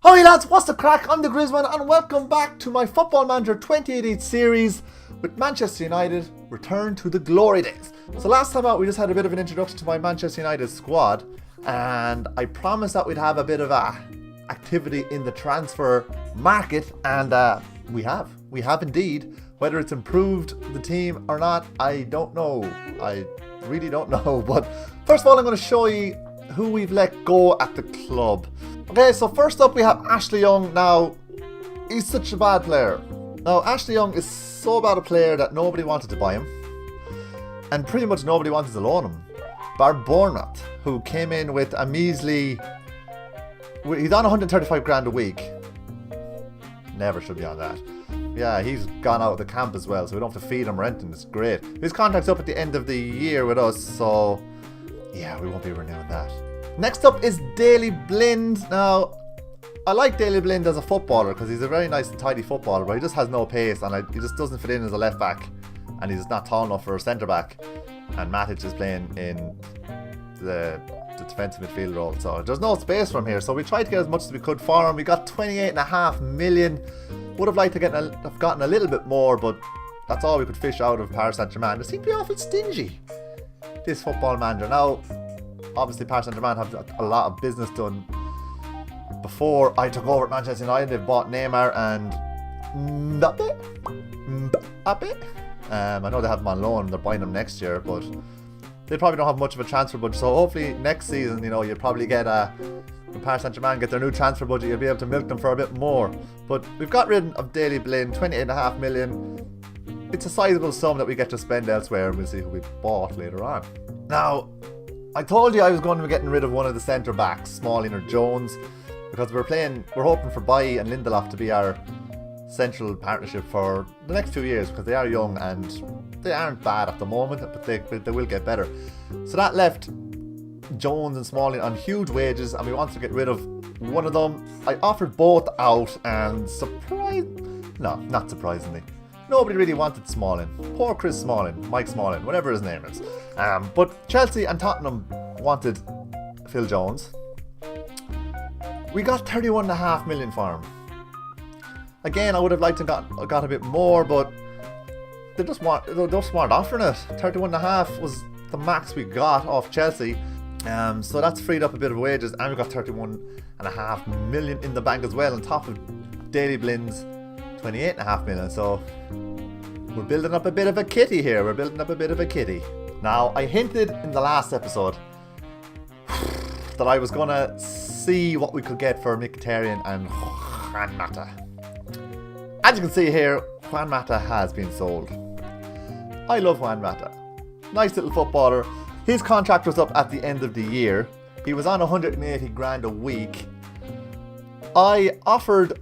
Hi lads, what's the crack? I'm TheGrizzlyOne and welcome back to my Football Manager 2018 series with Manchester United return to the glory days. So last time out we just had a bit of an introduction to my Manchester United squad, and I promised that we'd have a bit of activity in the transfer market, and we have indeed. Whether it's improved the team or not, I don't know. I really don't know. But first of all, I'm going to show you who we've let go at the club. Okay, so first up we have Ashley Young. Now, he's such a bad player. Now, Ashley Young is so bad a player that nobody wanted to buy him. And pretty much nobody wanted to loan him. Bar Bournemouth, who came in with a measly... He's on 135 grand a week. Never should be on that. Yeah, he's gone out of the camp as well, so we don't have to feed him renting. It's great. His contract's up at the end of the year with us, so... yeah, we won't be renewing that. Next up is Daley Blind. Now, I like Daley Blind as a footballer because he's a very nice and tidy footballer, but he just has no pace and he just doesn't fit in as a left back, and he's just not tall enough for a centre back. And Matic is playing in the defensive midfield role, so there's no space for him here. So we tried to get as much as we could for him. We got 28.5 million. Would have liked to have gotten a little bit more, but that's all we could fish out of Paris Saint-Germain. They seem to be awful stingy, this Football Manager. Now, obviously Paris Saint-Germain have a lot of business done. Before I took over at Manchester United, they bought Neymar and Mbappe. I know they have him on loan, they're buying him next year, but they probably don't have much of a transfer budget. So hopefully next season, you'll probably get when Paris Saint-Germain get their new transfer budget, you'll be able to milk them for a bit more. But we've got rid of Daley Blind, 28.5 million. It's a sizable sum that we get to spend elsewhere, and we'll see who we bought later on. Now, I told you I was going to be getting rid of one of the centre backs, Smalling or Jones, because we're hoping for Bailly and Lindelof to be our central partnership for the next 2 years, because they are young and they aren't bad at the moment, but they will get better. So that left Jones and Smalling on huge wages, and we wanted to get rid of one of them. I offered both out, and not surprisingly, nobody really wanted Smalling. Poor Chris Smalling, Mike Smalling, whatever his name is. But Chelsea and Tottenham wanted Phil Jones. We got 31.5 million for him. Again, I would have liked to got a bit more, but they just weren't offering it. 31.5 was the max we got off Chelsea. So that's freed up a bit of wages, and we've got 31.5 million in the bank as well, on top of Daley Blind's 28.5 million. So we're building up a bit of a kitty here. Now, I hinted in the last episode that I was going to see what we could get for Mkhitaryan and Juan Mata. As you can see here, Juan Mata has been sold. I love Juan Mata. Nice little footballer. His contract was up at the end of the year. He was on 180 grand a week. I offered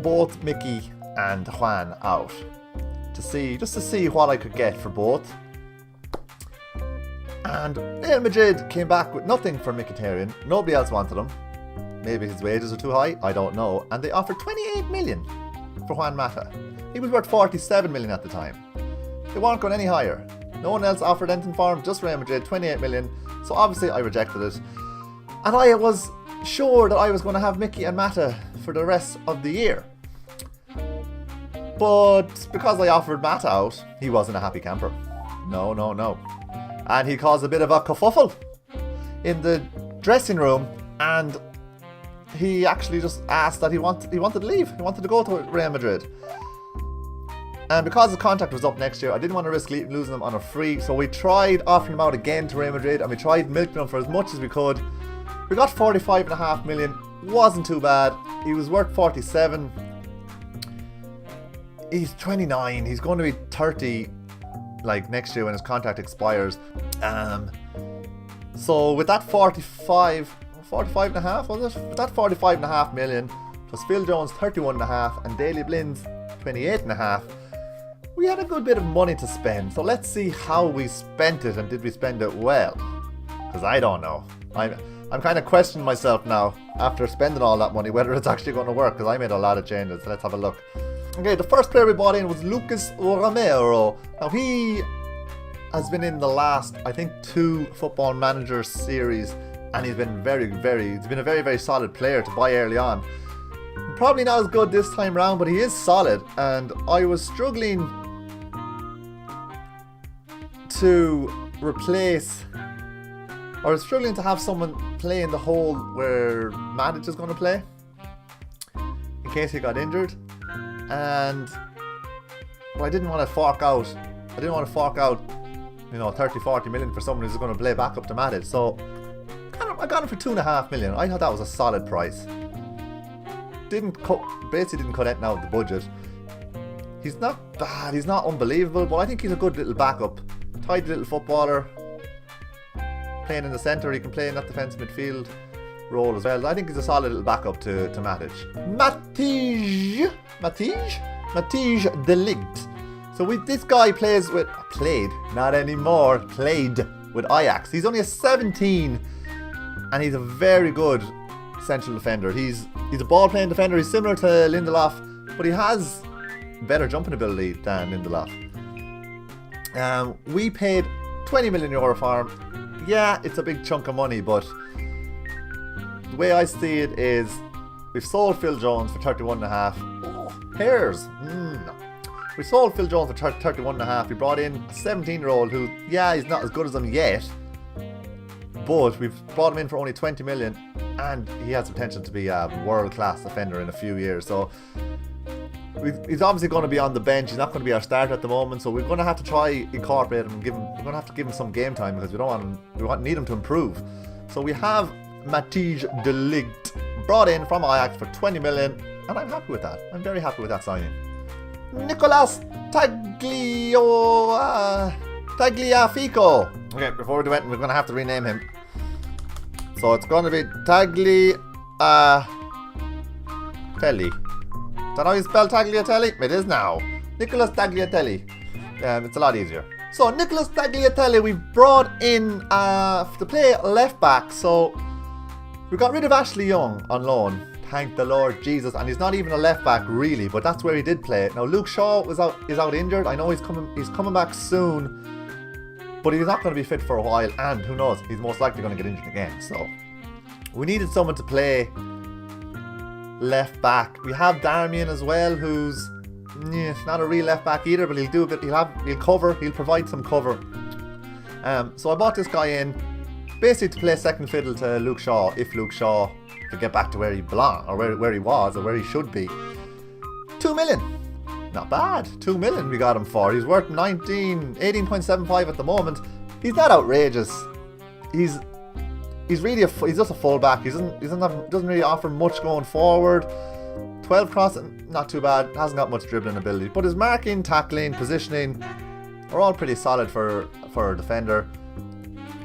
both Mickey and Juan out just to see what I could get for both. And Real Madrid came back with nothing for Mkhitaryan. Nobody else wanted him. Maybe his wages are too high, I don't know. And they offered 28 million for Juan Mata. He was worth 47 million at the time. They weren't going any higher. No one else offered anything for him, just Real Madrid, 28 million. So obviously I rejected it. And I was sure that I was going to have Mickey and Mata for the rest of the year. But because I offered Mata out, he wasn't a happy camper. No. And he caused a bit of a kerfuffle in the dressing room, and he actually just asked that he wanted to leave. He wanted to go to Real Madrid. And because his contract was up next year, I didn't want to risk losing him on a free, so we tried offering him out again to Real Madrid, and we tried milking him for as much as we could. We got 45.5 million. Wasn't too bad. He was worth 47. He's 29. He's going to be 30 next year when his contract expires. So with that 45.5 was it? With that 45.5 million plus Phil Jones 31.5 and Daley Blind's 28.5, we had a good bit of money to spend. So let's see how we spent it, and did we spend it well? Because I don't know. I'm kind of questioning myself now after spending all that money whether it's actually going to work, because I made a lot of changes. So let's have a look. Okay, the first player we bought in was Lucas Romero. Now he has been in the last, I think, 2 Football Manager series and he's been he's been a very solid player to buy early on. Probably not as good this time round, but he is solid, and I was struggling to replace, or I was struggling to have someone play in the hole where Matic is going to play in case he got injured, and I didn't want to fork out. You know, 30-40 million for someone who's going to play back up to Matic. So I got him for 2.5 million. I thought that was a solid price. Basically didn't cut anything out of the budget. He's not bad, he's not unbelievable, but I think he's a good little backup. Tidy little footballer. Playing in the centre, he can play in that defensive midfield role as well. I think he's a solid little backup to Matic. Matij de Ligt. So this guy played, not anymore, played with Ajax. He's only a 17 and he's a very good central defender. He's a ball playing defender. He's similar to Lindelof, but he has better jumping ability than Lindelof. We paid 20 million euro for him. Yeah, it's a big chunk of money, but the way I see it is we've sold Phil Jones for 31.5. Oh, hairs. We sold Phil Jones for 31.5. We brought in a 17-year-old who, yeah, he's not as good as him yet, but we've brought him in for only 20 million, and he has the potential to be a world-class defender in a few years. So he's obviously going to be on the bench. He's not going to be our starter at the moment, so we're going to have to try incorporate him. We're going to have to give him some game time because we need him to improve. So we have Matij de Ligt brought in from Ajax for 20 million, and I'm happy with that. I'm very happy with that signing. Nicolas Tagliafico. Okay, before we do it, we're going to have to rename him. So it's going to be Tagliatelli. Is that how you spell Tagliatelli? It is now. Nicolas Tagliatelli. It's a lot easier. So Nicolas Tagliatelli, we brought in to play left back. So we got rid of Ashley Young on loan. Thank the Lord Jesus, and he's not even a left back really, but that's where he did play. Now Luke Shaw is out injured. I know he's coming back soon, but he's not going to be fit for a while, and who knows, he's most likely going to get injured again. So we needed someone to play left back. We have Darmian as well, who's not a real left back either, but he'll do a bit. He'll cover. He'll provide some cover. So I bought this guy in basically to play second fiddle to Luke Shaw, if Luke Shaw to get back to where he belonged, or where he was, or where he should be. 2 million. Not bad. 2 million we got him for. He's worth 18.75 at the moment. He's not outrageous. He's just a fullback. He doesn't really offer much going forward. 12 crossing, not too bad. Hasn't got much dribbling ability, but his marking, tackling, positioning are all pretty solid for a defender.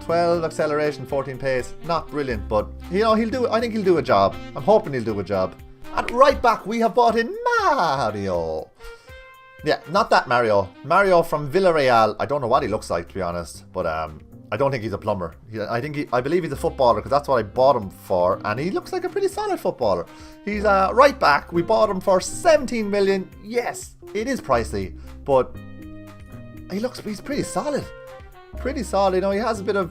12 acceleration, 14 pace, not brilliant, but he'll do. I think he'll do a job. I'm hoping he'll do a job. At right back, we have bought in Mario. Yeah, not that Mario. Mario from Villarreal. I don't know what he looks like, to be honest, but I don't think he's a plumber. I believe he's a footballer, because that's what I bought him for, and he looks like a pretty solid footballer. He's a right back. We bought him for 17 million. Yes, it is pricey, but he's pretty solid. Pretty solid. He has a bit of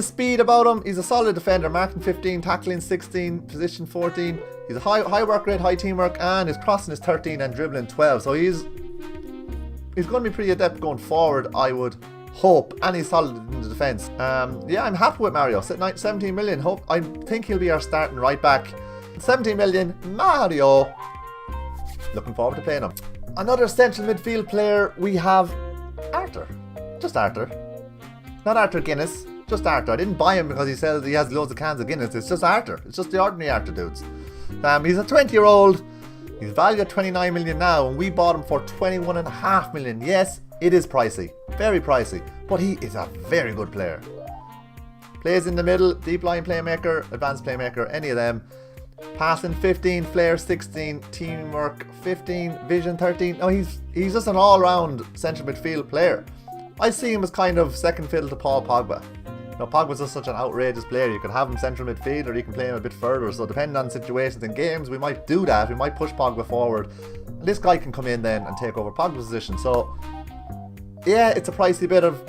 speed about him. He's a solid defender, marking 15, tackling 16, position 14. He's a high work rate, high teamwork, and his crossing is 13 and dribbling 12. So he's going to be pretty adept going forward, I would hope, and he's solid in the defence. Yeah, I'm happy with Mario. 17 million. I think he'll be our starting right back. 17 million, Mario. Looking forward to playing him. Another central midfield player, we have Arthur. Just Arthur. Not Arthur Guinness. Just Arthur. I didn't buy him because he says he has loads of cans of Guinness. It's just Arthur. It's just the ordinary Arthur dudes. He's a 20-year-old. He's valued at 29 million now, and we bought him for 21.5 million. Yes, it is pricey. Very pricey. But he is a very good player. Plays in the middle, deep line playmaker, advanced playmaker, any of them. Passing 15, flair 16, teamwork 15, vision 13. No, he's just an all-round central midfield player. I see him as kind of second fiddle to Paul Pogba. Pogba's just such an outrageous player. You could have him central midfield, or you can play him a bit further. So depending on situations and games, we might do that. We might push Pogba forward. And this guy can come in then and take over Pogba's position. So yeah, it's a pricey bit of...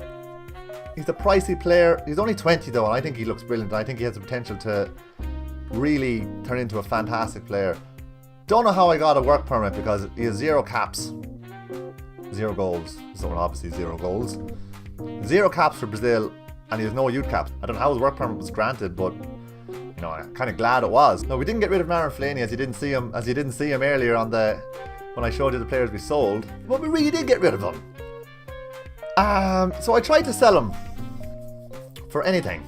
He's a pricey player. He's only 20 though, and I think he looks brilliant. I think he has the potential to really turn into a fantastic player. Don't know how I got a work permit because he has 0 caps, 0 goals. So obviously 0 goals. 0 caps for Brazil, and he has no youth caps. I don't know how his work permit was granted, but you know, I'm kind of glad it was. No, we didn't get rid of Marouane Fellaini as you didn't see him earlier on when I showed you the players we sold, but we really did get rid of him. So I tried to sell him for anything,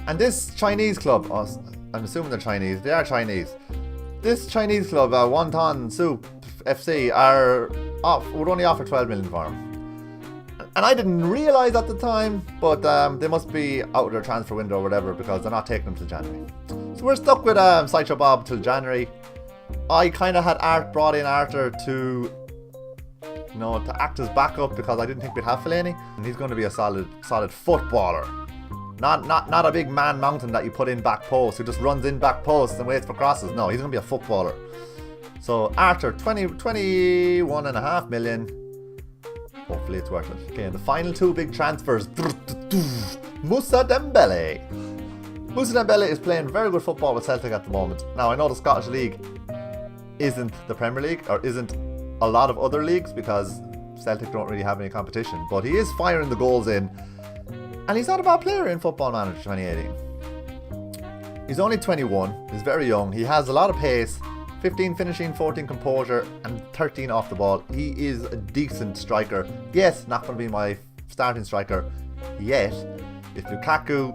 and this Chinese club, I'm assuming they're Chinese. They are Chinese. This Chinese club, Wonton Soup FC, would only offer 12 million for him. And I didn't realise at the time, but they must be out of their transfer window or whatever because they're not taking them till January. So we're stuck with Sideshow Bob till January. I kind of had brought in Arthur to act as backup because I didn't think we'd have Fellaini, and he's going to be a solid footballer. Not a big man mountain that you put in back post who just runs in back posts and waits for crosses. No, he's going to be a footballer. So Arthur, 21.5 million. Hopefully it's worth it. Okay, and the final 2 big transfers. Moussa Dembele. Moussa Dembele is playing very good football with Celtic at the moment. Now I know the Scottish League isn't the Premier League, or isn't a lot of other leagues because Celtic don't really have any competition, but he is firing the goals in, and he's not a bad player in Football Manager 2018. He's only 21, he's very young, he has a lot of pace, 15 finishing, 14 composure, and 13 off the ball. He is a decent striker. Yes, not going to be my starting striker yet. If Lukaku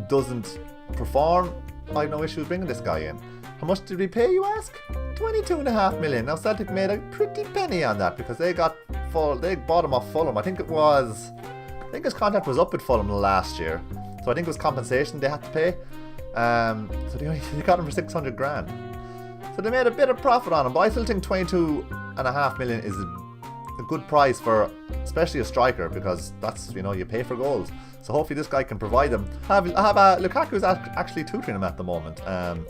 doesn't perform, I have no issues bringing this guy in. How much did we pay, you ask? 22.5 million. Now Celtic made a pretty penny on that because they bought him off Fulham. I think his contract was up with Fulham last year, so I think it was compensation they had to pay. So they got him for 600 grand. So they made a bit of profit on him, but I still think 22.5 million is a good price for especially a striker, because that's, you pay for goals. So hopefully this guy can provide them. Lukaku's actually tutoring him at the moment. It'd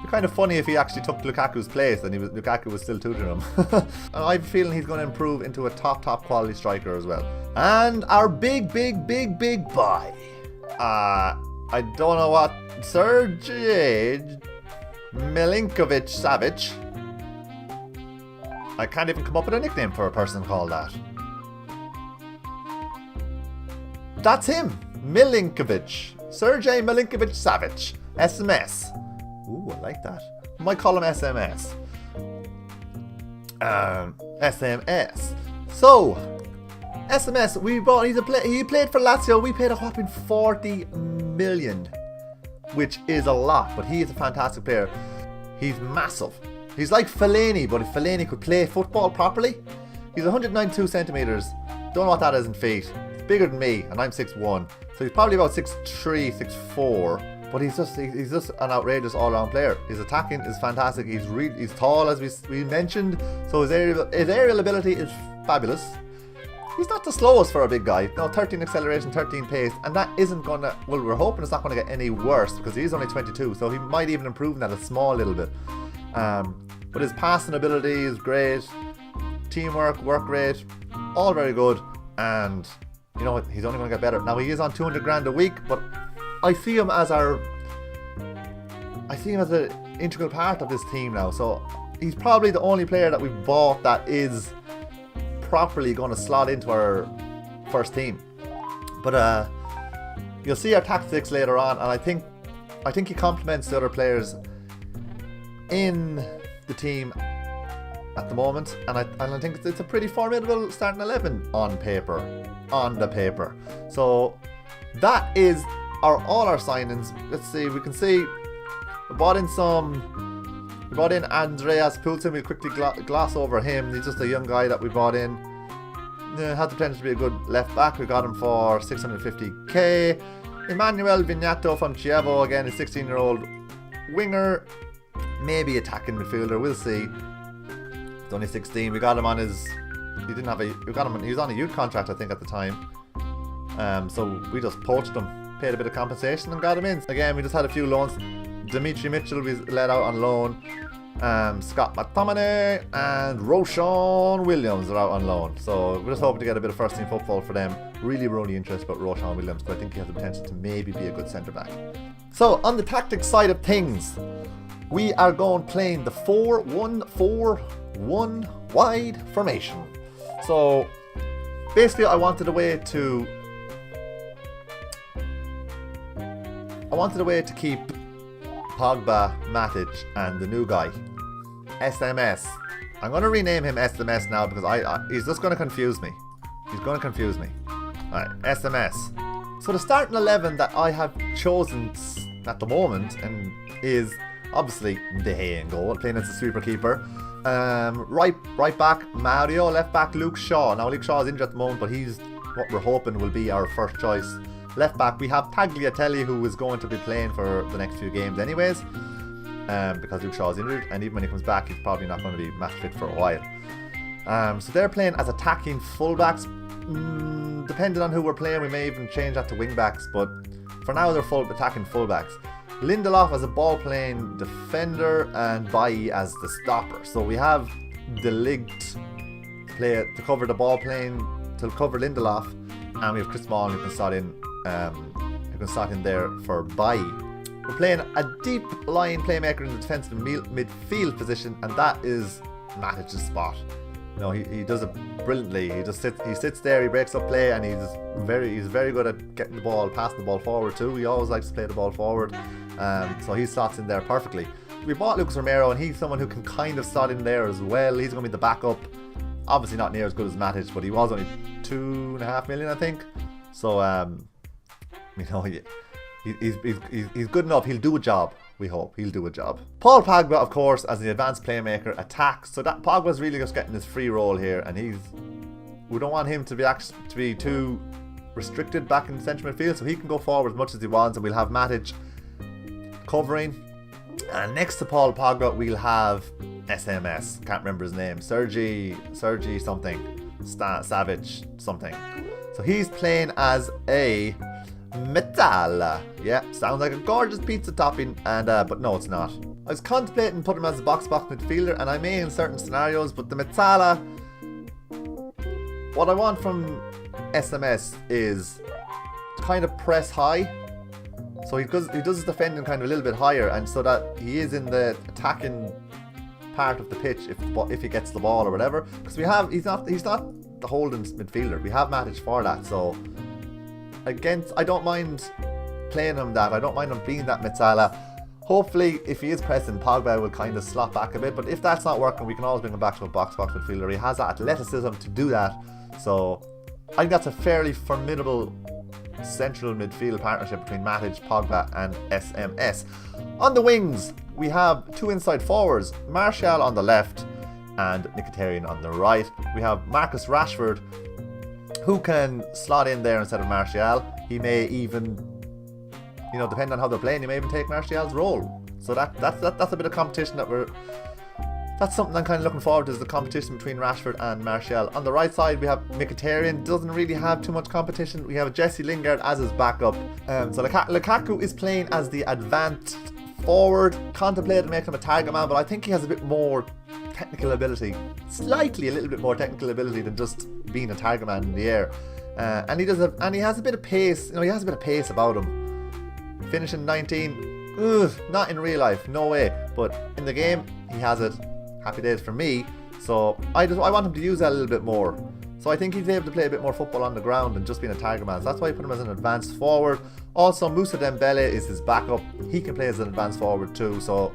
be kind of funny if he actually took Lukaku's place and Lukaku was still tutoring him. And I have a feeling he's going to improve into a top quality striker as well. And our big boy. I don't know what, Sergej Milinkovic-Savic. I can't even come up with a nickname for a person called that. That's him, Milinkovic. Sergej Milinkovic-Savic. SMS. Ooh, I like that. I might call him SMS. SMS. So, SMS, he played for Lazio. We paid a whopping 40 million, which is a lot, but he is a fantastic player. He's massive. He's like Fellaini, but if Fellaini could play football properly. He's 192 centimetres. Don't know what that is in feet. He's bigger than me, and I'm 6'1". So he's probably about 6'3", 6'4". But he's just an outrageous all-round player. His attacking is fantastic. He's tall, as we mentioned. So his aerial ability is fabulous. He's not the slowest for a big guy. No, 13 acceleration, 13 pace, and that isn't gonna. Well, we're hoping it's not gonna get any worse because he's only 22, so he might even improve that a small little bit. But his passing ability is great. Teamwork, work rate, all very good. And you know what? He's only gonna get better. Now he is on 200 grand a week, but I see him as an integral part of this team now. So he's probably the only player that we've bought that is properly going to slot into our first team. But you'll see our tactics later on, and I think he complements the other players in the team at the moment, and I think it's a pretty formidable starting 11 on the paper. So that is all our signings. Let's see, we can see we brought in Andreas Poulsen. We'll quickly gloss over him. He's just a young guy that we brought in. Had the potential to be a good left back. We got him for 650k. Emmanuel Vignato from Chievo, again, a 16-year-old winger, maybe attacking midfielder. We'll see. He's only 16. We got him on his. He was on a youth contract, I think, at the time. So we just poached him, paid a bit of compensation, and got him in. Again, we just had a few loans. Dimitri Mitchell was let out on loan. Scott McTominay and Roshan Williams are out on loan. So we're just hoping to get a bit of first team football for them. Really interested about Roshan Williams, but I think he has the potential to maybe be a good centre back. So on the tactics side of things, we are playing the 4-1-4-1 wide formation. So basically I wanted a way to keep Pogba, Matic and the new guy, SMS. I'm going to rename him SMS now because he's just going to confuse me. Alright, SMS. So the starting 11 that I have chosen at the moment is obviously De Gea in goal, playing as a sweeper keeper. Right back Mario, left back Luke Shaw. Now Luke Shaw is injured at the moment, but he's what we're hoping will be our first choice. Left back we have Tagliatelle, who is going to be playing for the next few games anyways, because Luke Shaw is injured, and even when he comes back he's probably not going to be match fit for a while. So they're playing as attacking fullbacks. Depending on who we're playing, we may even change that to wing backs, but for now they're attacking fullbacks. Lindelof as a ball playing defender and Bailly as the stopper. So we have De Ligt to cover the ball playing, to cover Lindelof, and we have Chris Smalling who can slot in there for Bailly. We're playing a deep line playmaker in the defensive midfield position, and that is Matic's spot. You know, he does it brilliantly. He sits there, he breaks up play, and he's very good at getting the ball, passing the ball forward too. He always likes to play the ball forward, so he slots in there perfectly. We bought Lucas Romero, and he's someone who can kind of slot in there as well. He's going to be the backup. Obviously not near as good as Matic, but he was only 2.5 million, I think. So you know, he's good enough. He'll do a job. We hope he'll do a job. Paul Pogba, of course, as the advanced playmaker, attacks. So that Pogba's really just getting his free role here, and we don't want him to be too restricted back in the central midfield, so he can go forward as much as he wants, and we'll have Matic covering. And next to Paul Pogba, we'll have SMS. Can't remember his name. Sergi something. Savage something. So he's playing as a Metal. Yeah, sounds like a gorgeous pizza topping, and but no, it's not. I was contemplating putting him as a box midfielder, and I may in certain scenarios, but the Metala, what I want from SMS is to kind of press high, so he does his defending kind of a little bit higher, and so that he is in the attacking part of the pitch if he gets the ball or whatever. Because he's not the holding midfielder. We have Matic for that, so. I don't mind playing him that. I don't mind him being that Metzala. Hopefully, if he is pressing, Pogba will kind of slot back a bit. But if that's not working, we can always bring him back to a box midfielder. He has that athleticism to do that. So I think that's a fairly formidable central midfield partnership between Matic, Pogba and SMS. On the wings, we have two inside forwards, Martial on the left and Mkhitaryan on the right. We have Marcus Rashford, who can slot in there instead of Martial. He may even, you know, depending on how they're playing, he may even take Martial's role. So that's a bit of competition that's something I'm kind of looking forward to, is the competition between Rashford and Martial. On the right side, we have Mkhitaryan. Doesn't really have too much competition. We have Jesse Lingard as his backup. So Lukaku is playing as the advanced forward. Contemplated making him a target man, but I think he has a bit more technical ability, a little bit more technical ability than just being a target man in the air. And he has a bit of pace. You know, he has a bit of pace about him. Finishing 19, not in real life, no way. But in the game, he has it. Happy days for me. So I want him to use that a little bit more. So I think he's able to play a bit more football on the ground than just being a target man. So that's why I put him as an advanced forward. Also, Moussa Dembele is his backup. He can play as an advanced forward too. So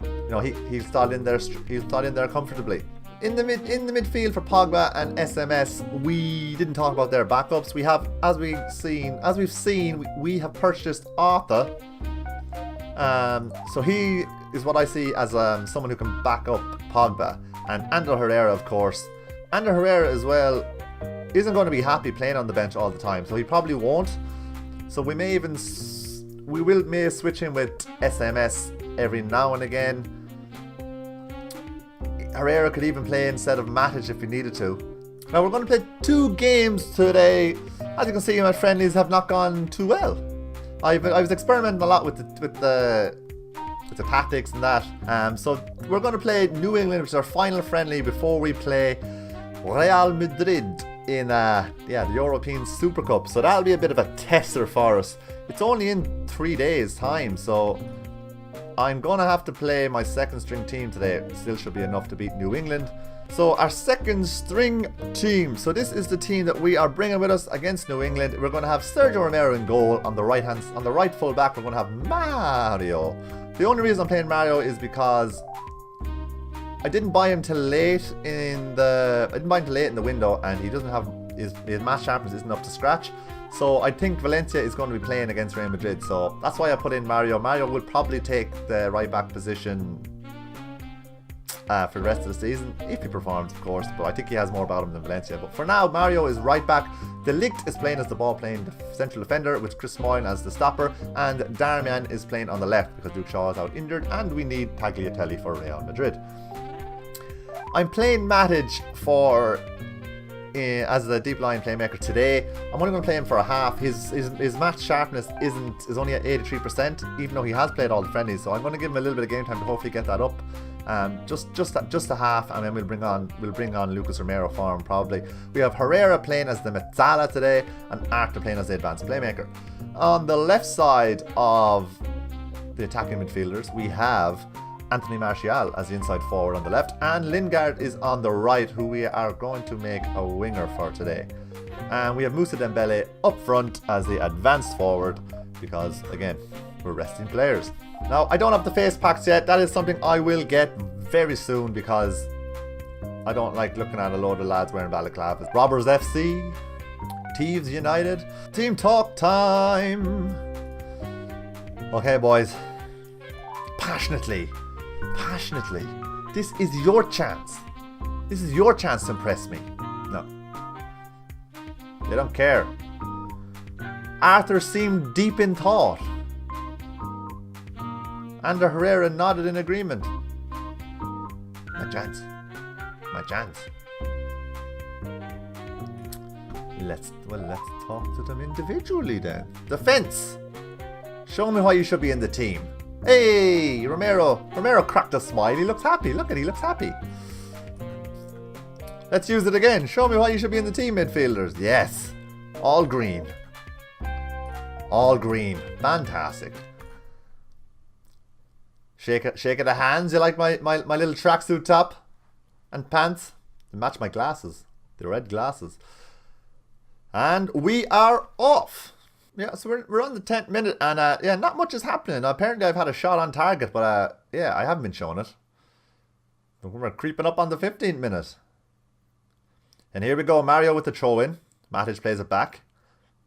you know, he'll slot in there. He'll slot in there comfortably. In the midfield for Pogba and SMS, we didn't talk about their backups. We have, as we've seen, we have purchased Arthur. So he is what I see as someone who can back up Pogba. And Ander Herrera, of course. Ander Herrera as well isn't going to be happy playing on the bench all the time, so he probably won't. So we may switch him with SMS every now and again. Herrera could even play instead of Matic if he needed to. Now we're going to play 2 games today. As you can see, my friendlies have not gone too well. I was experimenting a lot with the It's a tactics and that. So we're going to play New England, which is our final friendly before we play Real Madrid in the European Super Cup. So that'll be a bit of a tester for us. It's only in 3 days time, so I'm going to have to play my second string team today. Still should be enough to beat New England. So our second string team. So this is the team that we are bringing with us against New England. We're going to have Sergio Romero in goal. On the right full back, we're going to have Mario. The only reason I'm playing Mario is because I didn't buy him till late in the window, and he doesn't have his match sharpness isn't up to scratch. So I think Valencia is going to be playing against Real Madrid. So that's why I put in Mario. Mario will probably take the right back position for the rest of the season, if he performs, of course. But I think he has more about him than Valencia. But for now, Mario is right back. De Ligt is playing as the ball playing central defender, with Chris Smalling as the stopper, and Darmian is playing on the left because Luke Shaw is out injured, and we need Tagliatelle for Real Madrid. I'm playing Matic as the deep line playmaker today. I'm only going to play him for a half. His match sharpness is only at 83%, even though he has played all the friendlies. So I'm going to give him a little bit of game time to hopefully get that up. Just a half, and then we'll bring on Lucas Romero for him probably. We have Herrera playing as the Mezzala today, and Arthur playing as the advanced playmaker. On the left side of the attacking midfielders, we have Anthony Martial as the inside forward on the left, and Lingard is on the right, who we are going to make a winger for today. And we have Moussa Dembele up front as the advanced forward, because again, we're resting players. Now, I don't have the face packs yet. That is something I will get very soon, because I don't like looking at a load of lads wearing balaclavas. Robbers FC, Thieves United, team talk time. Okay, boys, passionately, this is your chance. This is your chance to impress me. No, they don't care. Arthur seemed deep in thought, and the Herrera nodded in agreement. My chance. Let's talk to them individually then. Defense. Show me why you should be in the team. Hey, Romero cracked a smile. He looks happy. Look at, he looks happy. Let's use it again. Show me why you should be in the team, midfielders. Yes. All green. Fantastic. Shake of the hands. You like my little tracksuit top and pants? They match my glasses. The red glasses. And we are off. Yeah, so we're on the 10th minute, and yeah, not much is happening. Apparently I've had a shot on target, but yeah, I haven't been showing it. We're creeping up on the 15th minute. And here we go, Mario with the throw-in. Matic plays it back.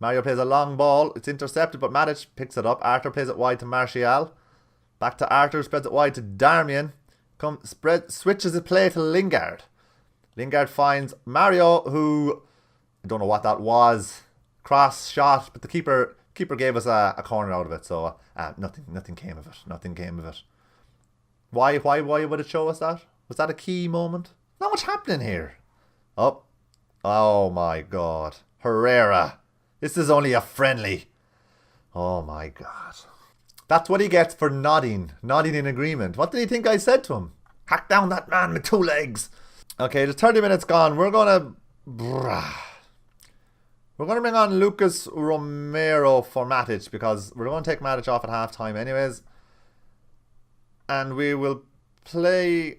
Mario plays a long ball. It's intercepted, but Matic picks it up. Arthur plays it wide to Martial. Back to Arthur, spreads it wide to Darmian. Switches the play to Lingard. Lingard finds Mario, who, I don't know what that was. Cross shot, but the keeper gave us a corner out of it, so nothing came of it. Why would it show us that? Was that a key moment? Not much happening here. Oh my god. Herrera. This is only a friendly. Oh my god. That's what he gets for nodding in agreement. What did he think I said to him? Hack down that man with 2 legs. Okay, the 30 minutes gone. We're gonna bring on Lucas Romero for Matic, because we're going to take Matic off at half time anyways. And we will play...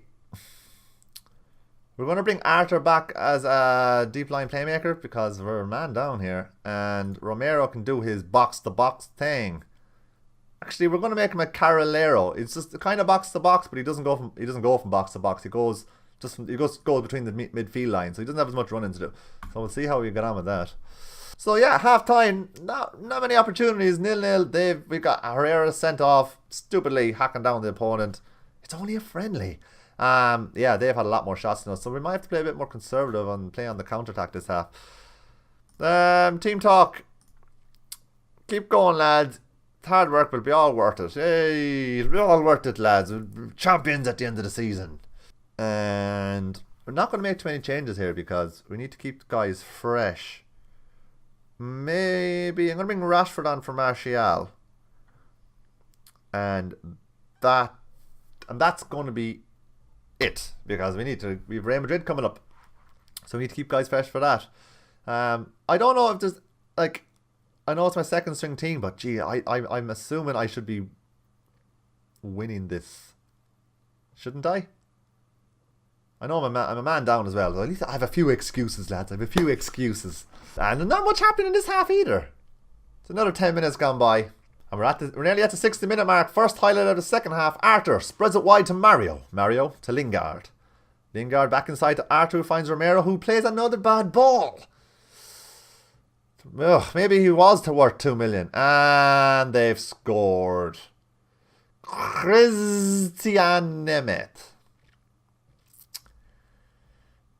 We're going to bring Arthur back as a deep line playmaker, because we're a man down here. And Romero can do his box-to-box thing. Actually, we're going to make him a Carrilero. It's just kind of box-to-box, but he doesn't go from box-to-box. He goes between the midfield lines, so he doesn't have as much running to do. So we'll see how we get on with that. So yeah, half time, not many opportunities, 0-0. We've got Herrera sent off, stupidly hacking down the opponent. It's only a friendly. Yeah, they've had a lot more shots than us, so we might have to play a bit more conservative and play on the counter-attack this half. Team talk. Keep going, lads. Hard work will be all worth it. Hey, it'll be all worth it, lads. We're champions at the end of the season. And we're not going to make too many changes here, because we need to keep the guys fresh. Maybe I'm going to bring Rashford on for Martial. And that's going to be it, because we have Real Madrid coming up, so we need to keep guys fresh for that. I don't know if there's like, I know it's my second string team, but gee, I'm assuming I should be winning this, shouldn't I? I know I'm a man down as well, so at least I have a few excuses, lads. I have a few excuses, and not much happening in this half either. It's another 10 minutes gone by, and we're nearly at the 60-minute mark. First highlight of the second half. Arthur spreads it wide to Mario. Mario to Lingard. Lingard back inside to Arthur, who finds Romero, who plays another bad ball. Ugh, maybe he was worth 2 million, and they've scored. Christian Nemeth.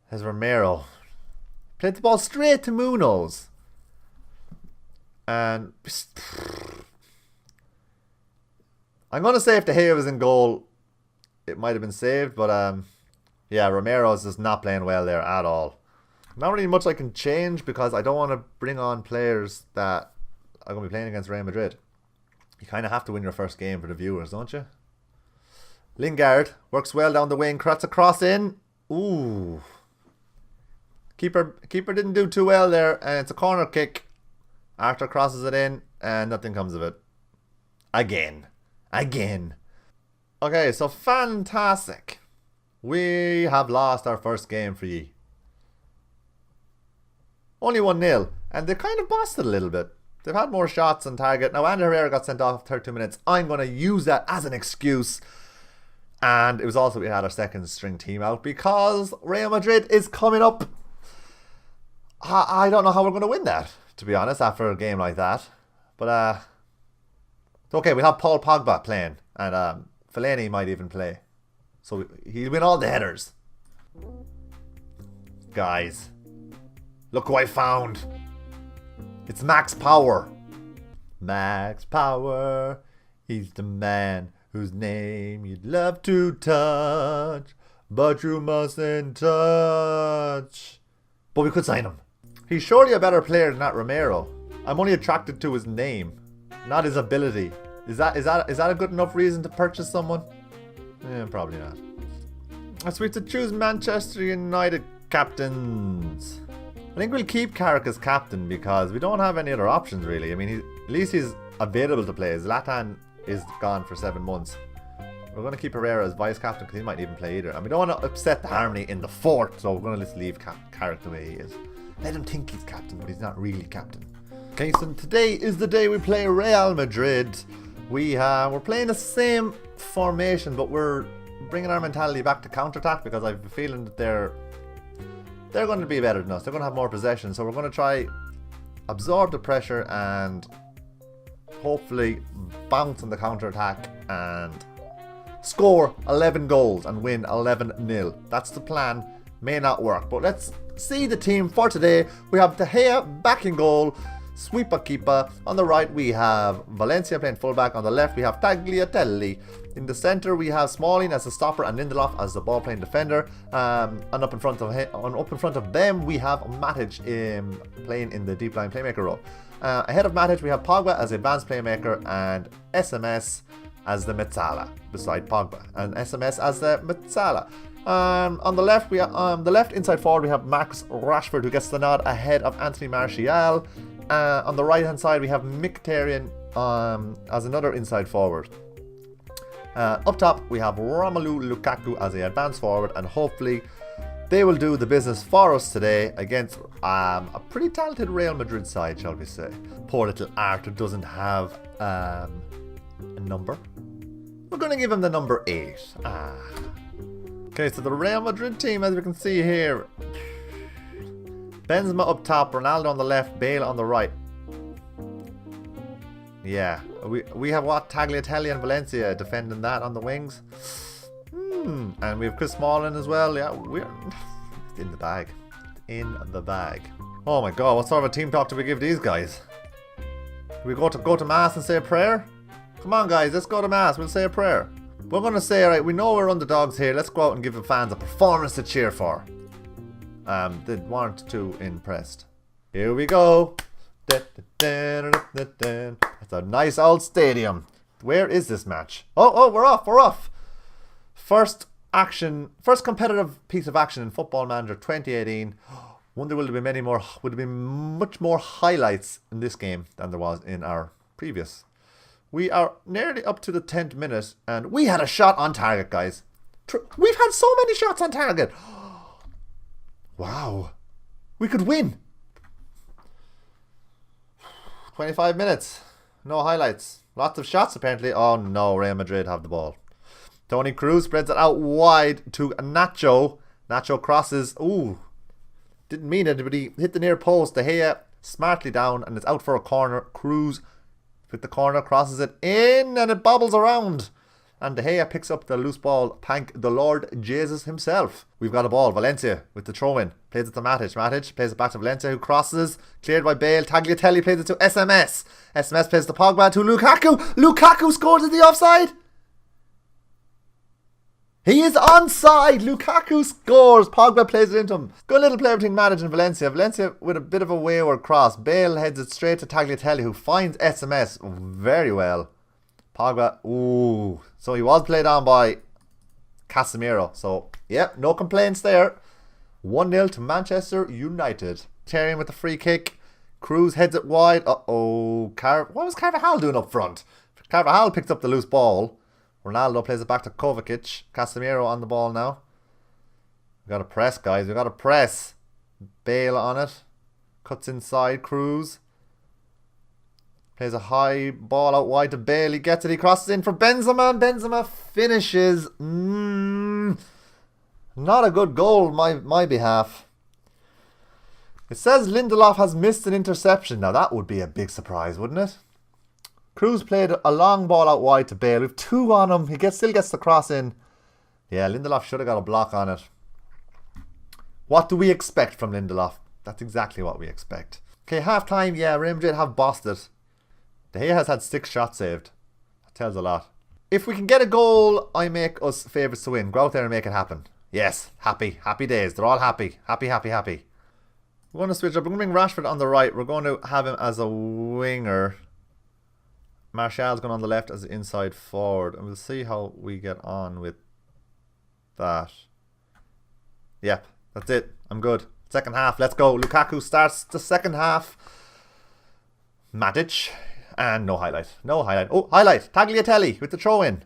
There's Romero. Played the ball straight to Munoz. And I'm going to say if De Gea was in goal, it might have been saved. But yeah, Romero's just not playing well there at all. Not really much I can change, because I don't want to bring on players that are going to be playing against Real Madrid. You kind of have to win your first game for the viewers, don't you? Lingard works well down the wing. Cuts a cross in. Ooh. Keeper didn't do too well there, and it's a corner kick. Arthur crosses it in, and nothing comes of it. Again. Okay, so fantastic. We have lost our first game for ye. Only 1-0, and they kind of bossed it a little bit. They've had more shots on target. Now, Ander Herrera got sent off 32 minutes. I'm going to use that as an excuse. And it was also, we had our second string team out, because Real Madrid is coming up. I don't know how we're going to win that, to be honest, after a game like that. But, okay, we have Paul Pogba playing, and Fellaini might even play. So he'll win all the headers. Guys, look who I found. It's Max Power. Max Power. He's the man whose name you'd love to touch, but you mustn't touch. But we could sign him. He's surely a better player than that Romero. I'm only attracted to his name, not his ability. Is that a good enough reason to purchase someone? Yeah, probably not. So we have to choose Manchester United captains. I think we'll keep Carrick as captain, because we don't have any other options really. I mean, at least he's available to play. Zlatan is gone for 7 months. We're going to keep Herrera as vice captain, because he might even play either. And we don't want to upset the harmony in the fort, so we're going to just leave Carrick the way he is. Let him think he's captain, but he's not really captain. Okay, so today is the day we play Real Madrid. We're playing the same formation, but we're bringing our mentality back to counter-attack, because I have a feeling that they're going to be better than us. They're going to have more possession, so we're going to try absorb the pressure and hopefully bounce on the counter-attack and score 11 goals and win 11-0. That's the plan. May not work, but let's see the team for today. We have De Gea back in goal, Sweeper keeper. On the right we have Valencia playing fullback. On the left we have Tagliatelle. In the centre we have Smalling as the stopper and Lindelof as the ball playing defender. And up in front of them we have Matic playing in the deep line playmaker role. Ahead of Matic we have Pogba as the advanced playmaker and SMS as the Mezzala beside Pogba, and SMS as the Mezzala. On the left the left inside forward we have Marcus Rashford, who gets the nod ahead of Anthony Martial. On the right hand side we have Mkhitaryan as another inside forward. Up top we have Romelu Lukaku as the advanced forward, and hopefully they will do the business for us today against a pretty talented Real Madrid side, shall we say. Poor little Arthur doesn't have a number. We're going to give him the number 8. Okay, so the Real Madrid team, as we can see here. Benzema up top, Ronaldo on the left, Bale on the right. Yeah, we have what? Tagliatelle and Valencia defending that on the wings. And we have Chris Smalling as well. Yeah, we're in the bag. In the bag. Oh my god, what sort of a team talk do we give these guys? Do we go to mass and say a prayer? Come on guys, let's go to mass, we'll say a prayer. We're going to say, alright, we know we're underdogs here, let's go out and give the fans a performance to cheer for. They weren't too impressed. Here we go. It's a nice old stadium. Where is this match? Oh, we're off. First competitive piece of action in Football Manager 2018. Wonder would have been much more highlights in this game than there was in our previous. We are nearly up to the 10th minute, and we had a shot on target, guys. We've had so many shots on target. Wow. We could win. 25 minutes. No highlights. Lots of shots, apparently. Oh, no. Real Madrid have the ball. Toni Kroos spreads it out wide to Nacho. Nacho crosses. Ooh. Didn't mean it, but he hit the near post. De Gea smartly down, and it's out for a corner. Kroos with the corner, crosses it in, and it bobbles around. And De Gea picks up the loose ball. Thank the Lord Jesus himself. We've got a ball. Valencia with the throw-in. Plays it to Matic. Matic plays it back to Valencia, who crosses. Cleared by Bale. Tagliatelle plays it to SMS. SMS plays to Pogba to Lukaku. Lukaku scores in the offside. He is onside. Lukaku scores. Pogba plays it into him. Good little play between Matic and Valencia. Valencia with a bit of a wayward cross. Bale heads it straight to Tagliatelle, who finds SMS very well. Pogba, ooh. So he was played on by Casemiro. So, yep, no complaints there. 1-0 to Manchester United. Terrian with the free kick. Kroos heads it wide. Uh-oh. What was Carvajal doing up front? Carvajal picks up the loose ball. Ronaldo plays it back to Kovacic. Casemiro on the ball now. We got to press, guys. We got to press. Bale on it. Cuts inside. Kroos. Plays a high ball out wide to Bale. He gets it. He crosses in for Benzema. And Benzema finishes. Not a good goal on my behalf. It says Lindelof has missed an interception. Now that would be a big surprise, wouldn't it? Kroos played a long ball out wide to Bale. We've 2 on him. He still gets the cross in. Yeah, Lindelof should have got a block on it. What do we expect from Lindelof? That's exactly what we expect. Okay, half time. Yeah, Real Madrid have bossed it. De Gea has had 6 shots saved. That tells a lot. If we can get a goal, I make us favourites to win. Go out there and make it happen. Yes, happy. Happy days. They're all happy. Happy. We're going to switch up. We're going to bring Rashford on the right. We're going to have him as a winger. Martial's going on the left as the inside forward. And we'll see how we get on with that. Yep, that's it. I'm good. Second half, let's go. Lukaku starts the second half. Matic. And no highlight. Oh, highlight. Tagliatelle with the throw-in.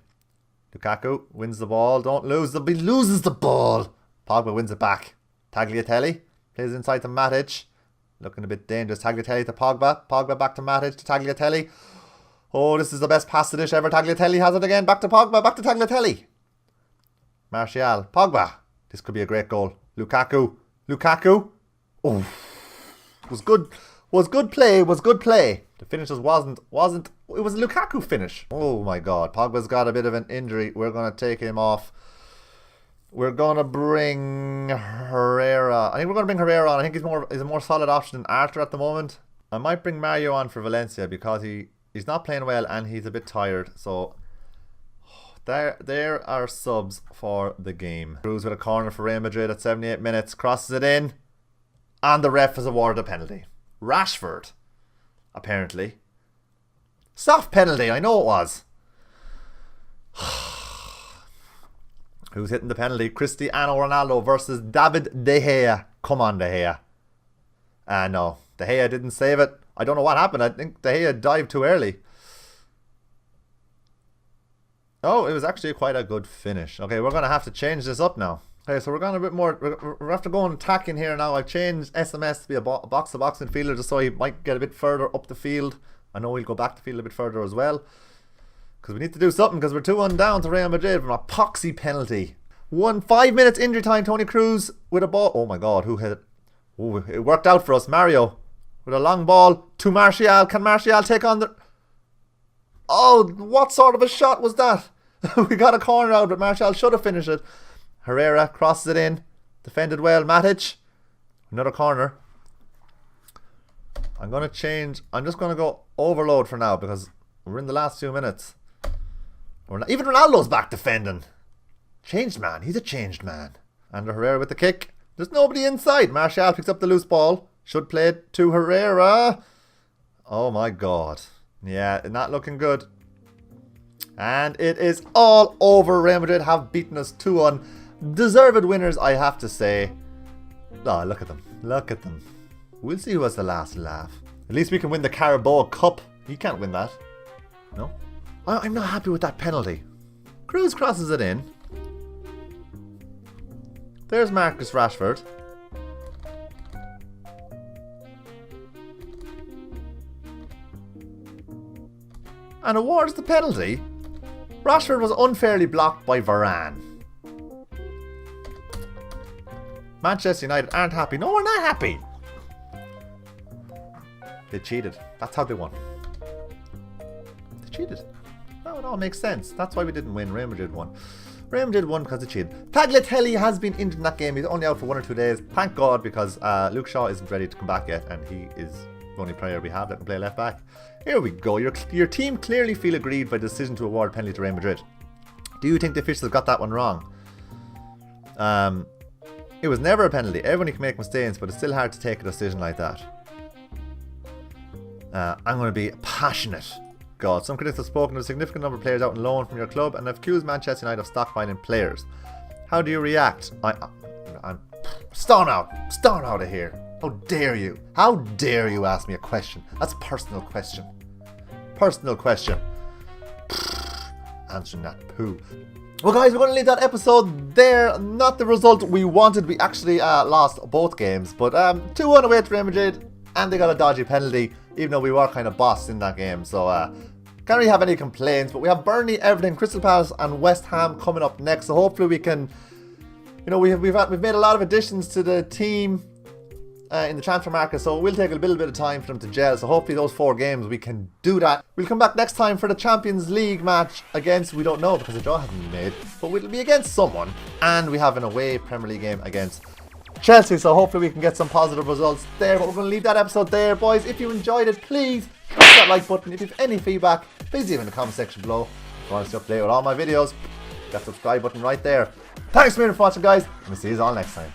Lukaku wins the ball. Don't lose. He loses the ball. Pogba wins it back. Tagliatelle plays inside to Matic. Looking a bit dangerous. Tagliatelle to Pogba. Pogba back to Matic to Tagliatelle. Oh, this is the best pass to dish ever. Tagliatelle has it again. Back to Pogba. Back to Tagliatelle. Martial. Pogba. This could be a great goal. Lukaku. Oh. Was good play. The finish wasn't. It was a Lukaku finish. Oh my God. Pogba's got a bit of an injury. We're going to take him off. We're going to bring Herrera. I think we're going to bring Herrera on. I think he's a more solid option than Arthur at the moment. I might bring Mario on for Valencia because he's not playing well and he's a bit tired. So there are subs for the game. Kroos with a corner for Real Madrid at 78 minutes. Crosses it in. And the ref has awarded a penalty. Rashford, apparently. Soft penalty, I know it was. Who's hitting the penalty? Cristiano Ronaldo versus David De Gea. Come on, De Gea. No, De Gea didn't save it. I don't know what happened. I think De Gea dived too early. Oh, it was actually quite a good finish. Okay, we're going to have to change this up now. Okay, so we're going a bit more. We're have to go and attacking here now. I've changed SMS to be a box-to-box midfielder just so he might get a bit further up the field. I know he'll go back the field a bit further as well. Because we need to do something because we're 2-1 down to Real Madrid from a poxy penalty. 5 minutes injury time. Toni Kroos with a ball. Oh my God, who hit it? Oh, it worked out for us. Mario with a long ball to Martial. Can Martial take on the... Oh, what sort of a shot was that? We got a corner out, but Martial should have finished it. Herrera crosses it in. Defended well. Matic. Another corner. I'm going to change. I'm just going to go overload for now because we're in the last 2 minutes. Even Ronaldo's back defending. Changed man. He's a changed man. And Herrera with the kick. There's nobody inside. Martial picks up the loose ball. Should play it to Herrera. Oh my God. Yeah, not looking good. And it is all over. Real Madrid have beaten us 2-1. Deserved winners, I have to say. Oh, look at them. Look at them. We'll see who has the last laugh. At least we can win the Carabao Cup. You can't win that. No? I'm not happy with that penalty. Cruz crosses it in. There's Marcus Rashford. And awards the penalty. Rashford was unfairly blocked by Varane. Manchester United aren't happy. No, we're not happy. They cheated. That's how they won. They cheated. No, it all makes sense. That's why we didn't win. Real Madrid won. Real Madrid won because they cheated. Tagliatelle has been injured in that game. He's only out for 1 or 2 days. Thank God, because Luke Shaw isn't ready to come back yet, and he is the only player we have that can play left back. Here we go. Your team clearly feel aggrieved by the decision to award penalty to Real Madrid. Do you think the officials got that one wrong? It was never a penalty. Everyone can make mistakes, but it's still hard to take a decision like that. I'm going to be passionate. God, some critics have spoken of a significant number of players out on loan from your club and have accused Manchester United of stockpiling players. How do you react? I'm storm out of here. How dare you? How dare you ask me a question? That's a personal question. Personal question. Answering that poo. Well, guys, we're going to leave that episode there. Not the result we wanted. We actually lost both games, but 2-1 away to Real Madrid, and they got a dodgy penalty, even though we were kind of bossed in that game. So can't really have any complaints. But we have Burnley, Everton, Crystal Palace, and West Ham coming up next. So hopefully we can, you know, we've made a lot of additions to the team in the transfer market, so it will take a little bit of time for them to gel. So hopefully those 4 games we can do that. We'll come back next time for the Champions League match against, we don't know because the draw hasn't been made, but it'll be against someone. And we have an away Premier League game against Chelsea, so hopefully we can get some positive results there. But we're going to leave that episode there, boys. If you enjoyed it, please click that like button. If you have any feedback, please leave it in the comment section below. If you want to stay up to date with all my videos, that subscribe button right there. Thanks for watching, guys, and we'll see you all next time.